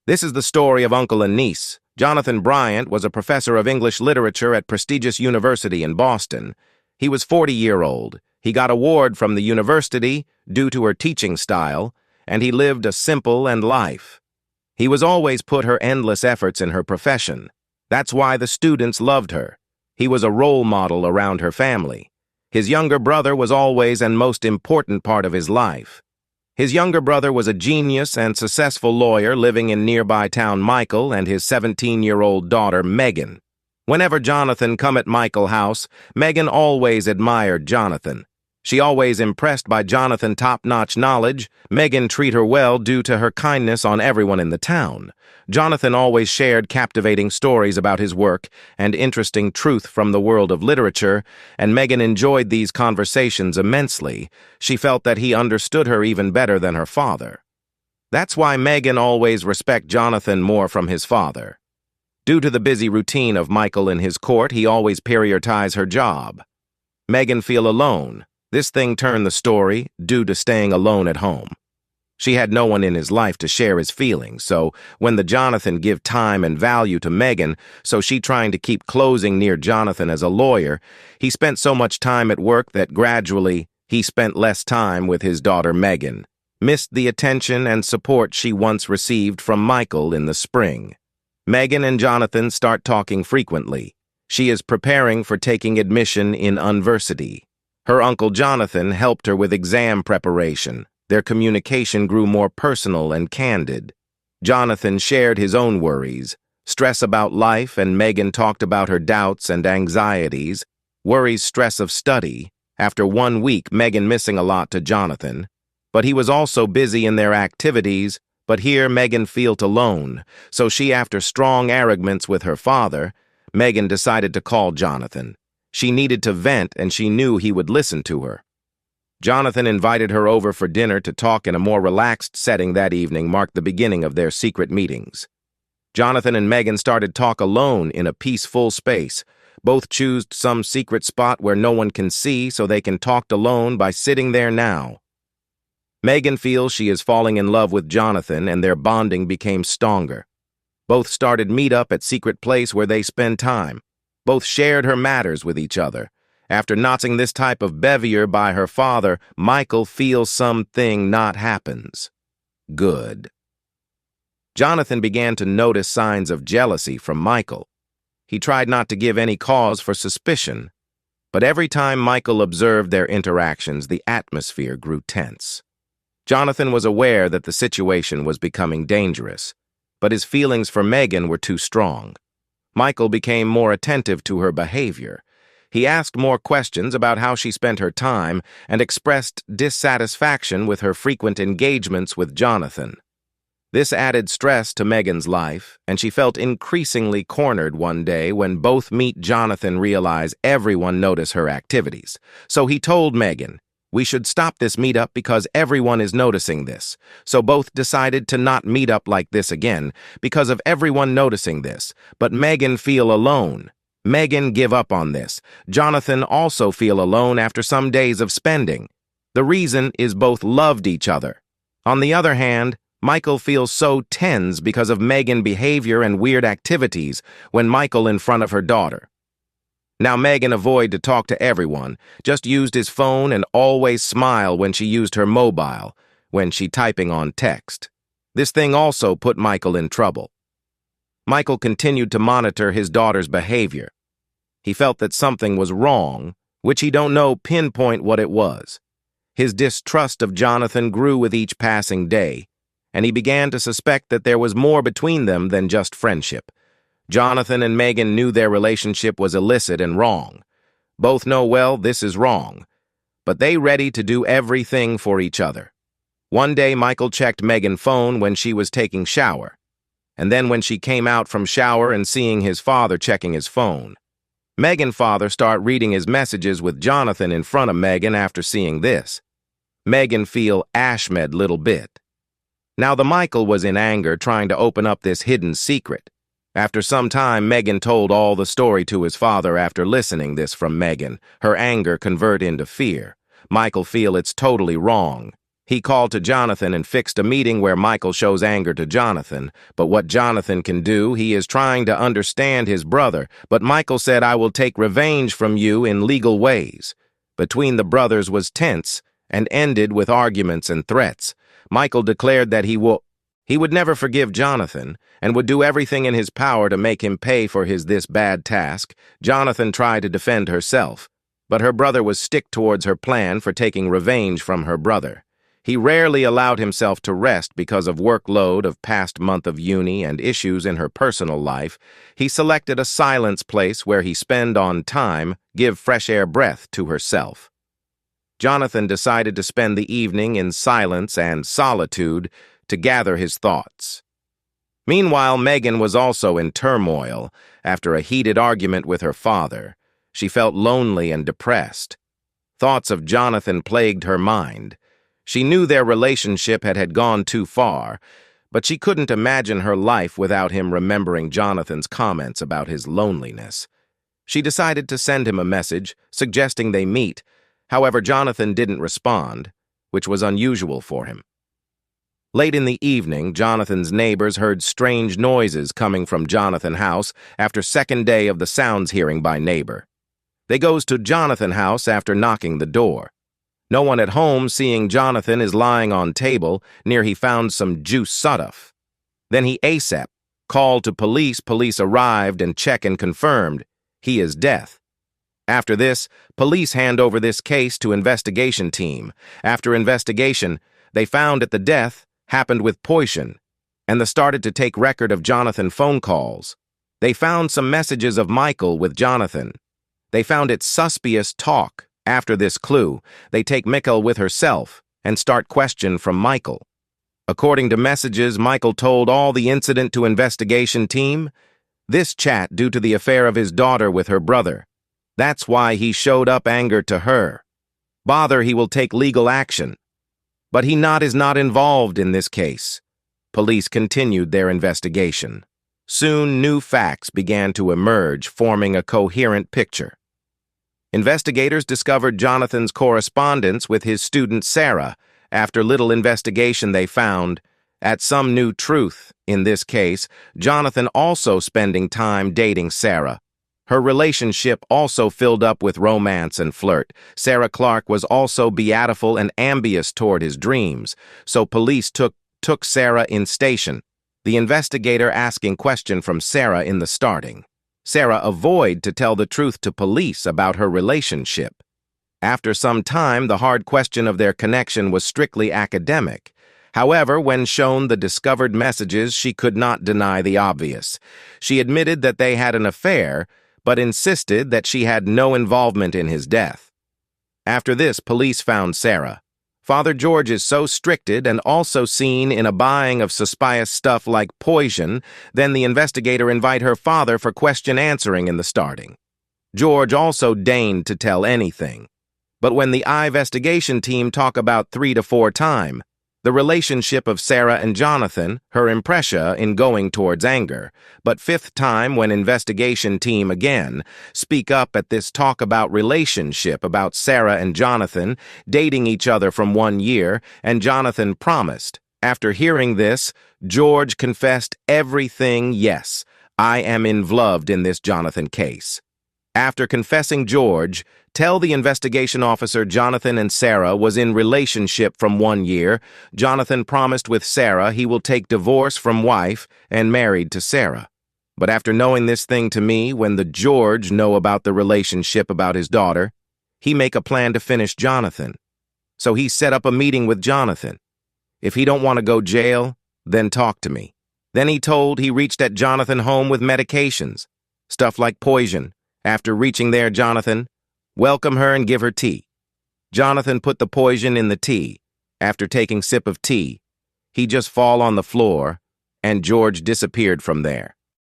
This is the story of uncle and niece. Jonathan Bryant was a professor of English literature at prestigious university in Boston. He was 40-year-old. He got award from the university due to her teaching style, and he lived a simple life. He was always put her endless efforts in her profession. That's why the students loved her. He was a role model around her family. His younger brother was always and most important part of his life. His younger brother was a genius and successful lawyer living in nearby town Michael and his 17-year-old daughter Megan. Whenever Jonathan come at Michael's house, Megan always admired Jonathan. She always impressed by Jonathan's top-notch knowledge. Megan treat her well due to her kindness on everyone in the town. Jonathan always shared captivating stories about his work and interesting truth from the world of literature, and Megan enjoyed these conversations immensely. She felt that he understood her even better than her father. That's why Megan always respected Jonathan more from his father. Due to the busy routine of Michael in his court, he always prioritized her job. Megan feel alone. This thing turned the story due to staying alone at home. She had no one in his life to share his feelings, so when the Jonathan give time and value to Megan, so she trying to keep closing near Jonathan as a lawyer, he spent so much time at work that gradually he spent less time with his daughter Megan, missed the attention and support she once received from Michael in the spring. Megan and Jonathan start talking frequently. She is preparing for taking admission in university. Her uncle Jonathan helped her with exam preparation. Their communication grew more personal and candid. Jonathan shared his own worries, stress about life, and Megan talked about her doubts and anxieties, worries, stress of study. After 1 week, Megan missing a lot to Jonathan. But he was also busy in their activities, but here Megan felt alone, so she, after strong arguments with her father, Megan decided to call Jonathan. She needed to vent, and she knew he would listen to her. Jonathan invited her over for dinner to talk in a more relaxed setting. That evening marked the beginning of their secret meetings. Jonathan and Megan started talk alone in a peaceful space. Both chose some secret spot where no one can see so they can talk alone by sitting there now. Megan feels she is falling in love with Jonathan, and their bonding became stronger. Both started meet up at secret place where they spend time. Both shared her matters with each other. After noting this type of behavior by her father, Michael feels something not happens. Good. Jonathan began to notice signs of jealousy from Michael. He tried not to give any cause for suspicion, but every time Michael observed their interactions, the atmosphere grew tense. Jonathan was aware that the situation was becoming dangerous, but his feelings for Megan were too strong. Michael became more attentive to her behavior. He asked more questions about how she spent her time and expressed dissatisfaction with her frequent engagements with Jonathan. This added stress to Megan's life, and she felt increasingly cornered one day when both meet Jonathan realized everyone noticed her activities. So he told Megan, "We should stop this meetup because everyone is noticing this." So both decided to not meet up like this again because of everyone noticing this. But Megan feel alone. Megan give up on this. Jonathan also feel alone after some days of spending. The reason is both loved each other. On the other hand, Michael feels so tense because of Megan's behavior and weird activities when Michael in front of her daughter. Now Megan avoided to talk to everyone, just used his phone and always smile when she used her mobile, when she typing on text. This thing also put Michael in trouble. Michael continued to monitor his daughter's behavior. He felt that something was wrong, which he don't know pinpoint what it was. His distrust of Jonathan grew with each passing day, and he began to suspect that there was more between them than just friendship. Jonathan and Megan knew their relationship was illicit and wrong. Both know well this is wrong, but they ready to do everything for each other. One day Michael checked Megan's phone when she was taking shower, and then when she came out from shower and seeing his father checking his phone. Megan's father start reading his messages with Jonathan in front of Megan after seeing this. Megan feel ashmed little bit. Now the Michael was in anger trying to open up this hidden secret. After some time, Megan told all the story to his father. After listening this from Megan, her anger convert into fear. Michael feel it's totally wrong. He called to Jonathan and fixed a meeting where Michael shows anger to Jonathan. But what Jonathan can do, he is trying to understand his brother. But Michael said, "I will take revenge from you in legal ways." Between the brothers was tense and ended with arguments and threats. Michael declared that he would never forgive Jonathan and would do everything in his power to make him pay for this bad task. Jonathan tried to defend herself, but her brother was stick towards her plan for taking revenge from her brother. He rarely allowed himself to rest because of workload of past month of uni and issues in her personal life. He selected a silence place where he spend on time, give fresh air breath to herself. Jonathan decided to spend the evening in silence and solitude to gather his thoughts. Meanwhile, Megan was also in turmoil after a heated argument with her father. She felt lonely and depressed. Thoughts of Jonathan plagued her mind. She knew their relationship had gone too far, but she couldn't imagine her life without him remembering Jonathan's comments about his loneliness. She decided to send him a message, suggesting they meet. However, Jonathan didn't respond, which was unusual for him. Late in the evening, Jonathan's neighbors heard strange noises coming from Jonathan's house after second day of the sounds hearing by neighbor. They goes to Jonathan's house after knocking the door. No one at home, seeing Jonathan is lying on table near he found some juice sudduff. Then he ASAP called to police. Police arrived and check and confirmed he is dead. After this, police hand over this case to investigation team. After investigation, they found that the death happened with poison, and they started to take record of Jonathan phone calls. They found some messages of Michael with Jonathan. They found it suspicious talk. After this clue, they take Mikkel with herself and start question from Michael. According to messages, Michael told all the incident to investigation team. This chat due to the affair of his daughter with her brother. That's why he showed up anger to her. Bother he will take legal action. But he is not involved in this case. Police continued their investigation. Soon new facts began to emerge, forming a coherent picture. Investigators discovered Jonathan's correspondence with his student Sarah. After little investigation, they found some new truth. In this case, Jonathan also spending time dating Sarah. Her relationship also filled up with romance and flirt. Sarah Clark was also beautiful and ambitious toward his dreams, so police took Sarah in station. The investigator asking question from Sarah in the starting. Sarah avoided to tell the truth to police about her relationship. After some time, the hard question of their connection was strictly academic. However, when shown the discovered messages, she could not deny the obvious. She admitted that they had an affair, but insisted that she had no involvement in his death. After this, police found Sarah. Father George is so stricted and also seen in a buying of suspicious stuff like poison. Then the investigator invite her father for question answering in the starting. George also deigned to tell anything. But when the investigation team talk about 3 to 4 times, the relationship of Sarah and Jonathan, her impression in going towards anger. But 5th time when investigation team again speak up at this talk about relationship about Sarah and Jonathan dating each other from 1 year, and Jonathan promised. After hearing this, George confessed everything. Yes, I am involved in this Jonathan case. After confessing, George tell the investigation officer Jonathan and Sarah was in relationship from 1 year. Jonathan promised with Sarah he will take divorce from wife and married to Sarah. But after knowing this thing to me, when the George know about the relationship about his daughter, he make a plan to finish Jonathan. So he set up a meeting with Jonathan. If he don't want to go jail, then talk to me. Then he reached at Jonathan home with medications, stuff like poison. After reaching there, Jonathan welcome her and give her tea. Jonathan put the poison in the tea. After taking sip of tea, he just fall on the floor, and George disappeared from there.